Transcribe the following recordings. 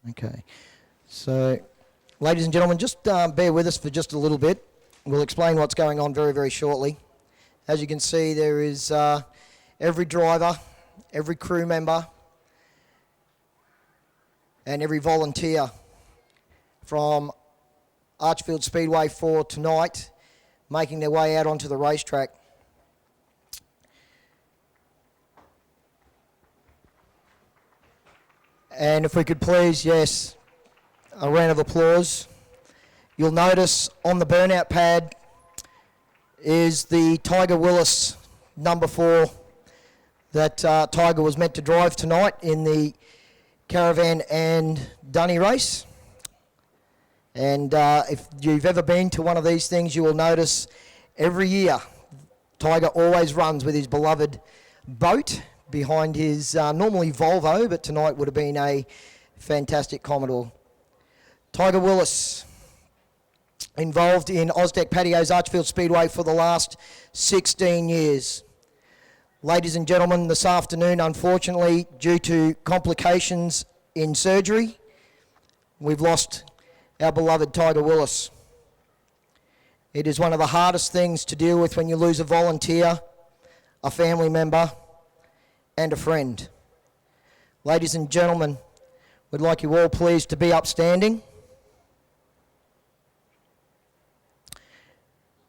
Okay. So, ladies and gentlemen, just bear with us for just a little bit. We'll explain what's going on very, very shortly. As you can see, there is every driver, every crew member, and every volunteer from Archfield Speedway for tonight making their way out onto the racetrack. And if we could please, yes, a round of applause. You'll notice on the burnout pad is the Tiger Willis number 4 that Tiger was meant to drive tonight in the Caravan and Dunny race. And if you've ever been to one of these things, you will notice every year Tiger always runs with his beloved boat behind his normally Volvo, but tonight would have been a fantastic Commodore. Tiger Willis, involved in Oztec Patios Archfield Speedway for the last 16 years. Ladies and gentlemen, this afternoon, unfortunately, due to complications in surgery, we've lost our beloved Tiger Willis. It is one of the hardest things to deal with when you lose a volunteer, a family member, and a friend. Ladies and gentlemen, we'd like you all please to be upstanding.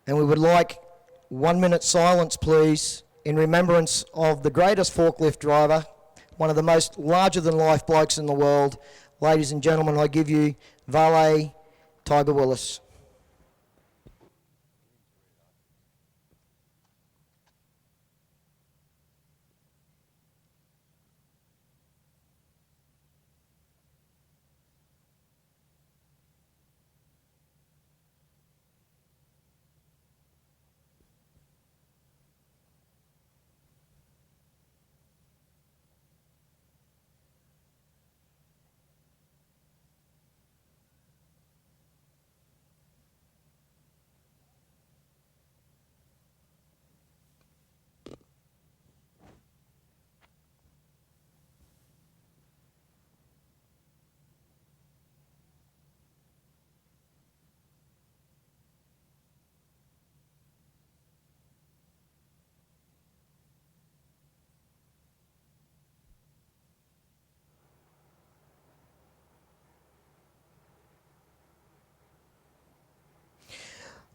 And we would like 1 minute silence, please, in remembrance of the greatest forklift driver, one of the most larger-than-life blokes in the world. Ladies and gentlemen, I give you Valet Tiger Willis.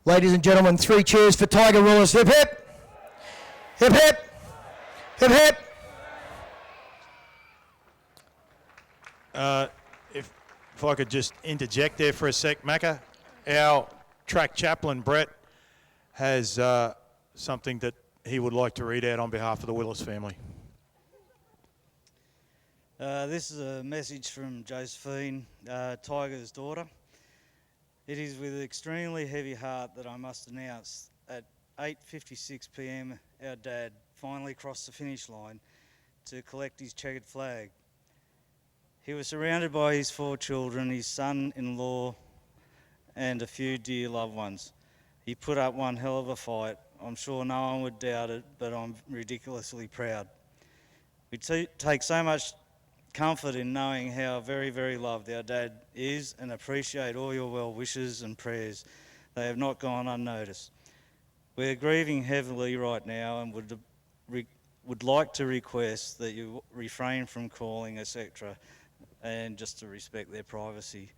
Ladies and gentlemen, 3 cheers for Tiger Willis. Hip hip! Hip hip! Hip hip! If I could just interject there for a sec, Macca. Our track chaplain, Brett, has something that he would like to read out on behalf of the Willis family. This is a message from Josephine, Tiger's daughter. It is with an extremely heavy heart that I must announce at 8:56 p.m. our dad finally crossed the finish line to collect his checkered flag. He was surrounded by his 4 children, his son-in-law and a few dear loved ones. He put up one hell of a fight. I'm sure no one would doubt it, but I'm ridiculously proud. We take so much comfort in knowing how very, very loved our dad is and appreciate all your well wishes and prayers. They have not gone unnoticed. We're grieving heavily right now and would like to request that you refrain from calling, etc., and just to respect their privacy.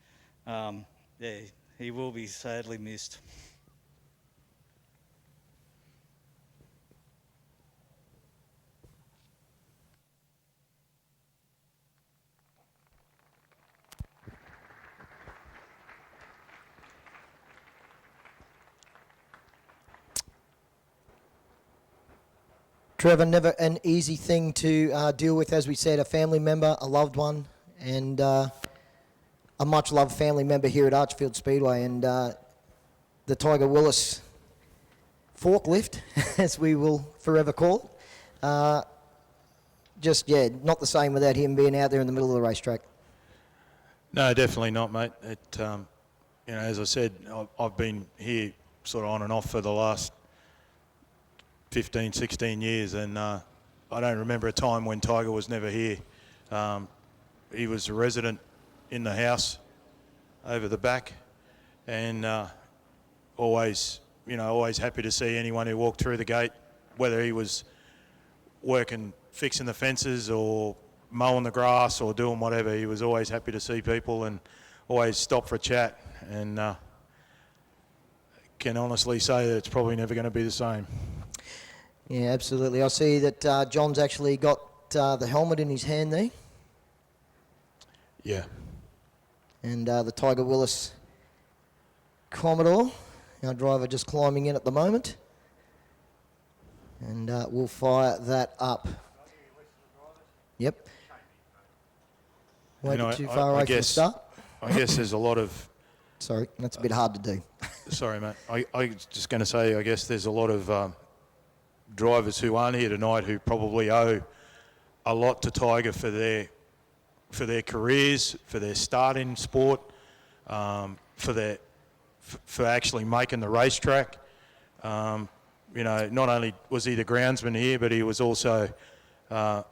He will be sadly missed. Trevor, never an easy thing to deal with, as we said, a family member, a loved one, and a much-loved family member here at Archfield Speedway. And the Tiger Willis forklift, as we will forever call it, not the same without him being out there in the middle of the racetrack. No, definitely not, mate. As I said, I've been here sort of on and off for the last 15, 16 years, and I don't remember a time when Tiger was never here. He was a resident in the house over the back, and always happy to see anyone who walked through the gate, whether he was working, fixing the fences or mowing the grass or doing whatever. He was always happy to see people and always stop for a chat, and can honestly say that it's probably never going to be the same. Yeah, absolutely. I see that John's actually got the helmet in his hand there. Yeah. And the Tiger Willis Commodore, our driver just climbing in at the moment. And we'll fire that up. Yep. Won't be too far away from the start. I guess there's a lot of... Sorry, that's a bit hard to do. Sorry, mate. I was just going to say, I guess there's a lot of drivers who aren't here tonight who probably owe a lot to Tiger for their careers, for their start in sport, for actually making the racetrack. Not only was he the groundsman here, but he was also a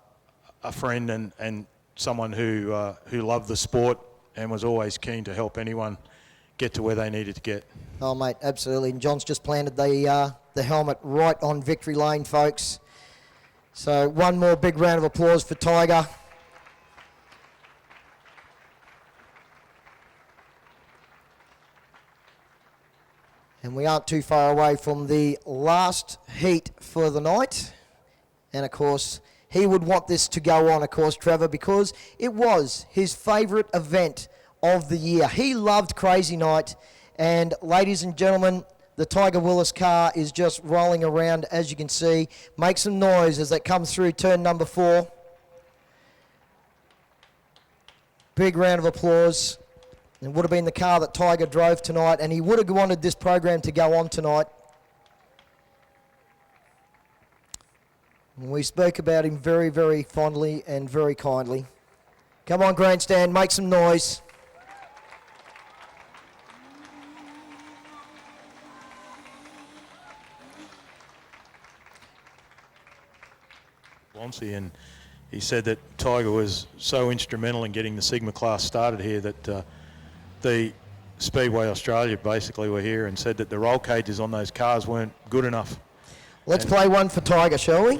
friend and someone who loved the sport and was always keen to help anyone get to where they needed to get. Oh, mate, absolutely. And John's just planted the helmet right on victory lane, folks. So one more big round of applause for Tiger. And we aren't too far away from the last heat for the night. And, of course, he would want this to go on, of course, Trevor, because it was his favourite event of the year. He loved Crazy Night. And, ladies and gentlemen, the Tiger Willis car is just rolling around, as you can see. Make some noise as it comes through turn number 4. Big round of applause. It would have been the car that Tiger drove tonight, and he would have wanted this program to go on tonight. We spoke about him very, very fondly and very kindly. Come on, grandstand, make some noise. And he said that Tiger was so instrumental in getting the Sigma class started here that the Speedway Australia basically were here and said that the roll cages on those cars weren't good enough. Let's play one for Tiger, shall we?